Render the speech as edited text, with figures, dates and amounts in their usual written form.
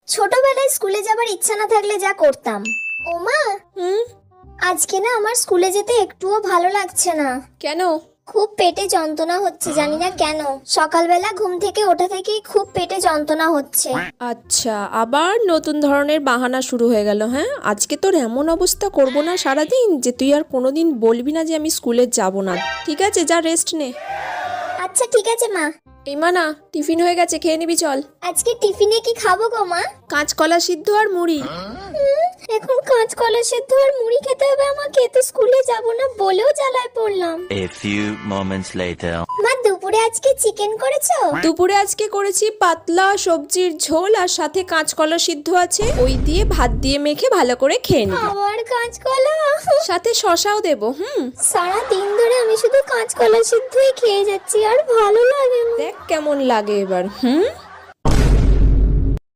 ছোটবেলায় স্কুলে যাবার ইচ্ছা না থাকলে যা করতাম। ওমা, আজকে না আমার স্কুলে যেতে একটুও ভালো লাগছে না। কেন? খুব পেটে যন্ত্রণা হচ্ছে, জানি না কেন। সকালবেলা ঘুম থেকে ওঠা থেকেই খুব পেটে যন্ত্রণা হচ্ছে। আচ্ছা, আবার নতুন ধরনের বাহানা শুরু হয়ে গেল। হ্যাঁ, আজকে তোর এমন অবস্থা করব না সারাদিন যে তুই আর কোনোদিন বলবি না যে আমি স্কুলে যাব না। ঠিক আছে, যা রেস্ট নে। আচ্ছা ঠিক আছে মা। এই মা, না টিফিন হয়ে গেছে, খেয়ে নিবি চল। আজকে টিফিনে কি খাবো গো মা? কাঁচকলা সিদ্ধ আর মুড়ি। এখন কাঁচকলা সেদ্ধ আর মুড়ি খেতে হবে আমাকে? তো স্কুলে যাব না বলেও জ্বালায় পড়লাম। A few moments later. মা, দুপুরে আজকে চিকেন করেছো? দুপুরে আজকে করেছি পাতলা সবজির ঝোল, আর সাথে কাঁচকলা সিদ্ধ আছে, ওই দিয়ে ভাত দিয়ে মেখে ভালো করে খেয়ে নিবি। আবার কাঁচকলা? সাথে শশাও দেবো। সারা দিন ধরে আমি শুধু কাঁচকলা সিদ্ধই খেয়ে যাচ্ছি, আর ভালো লাগে না। দেখ কেমন লাগে এবার।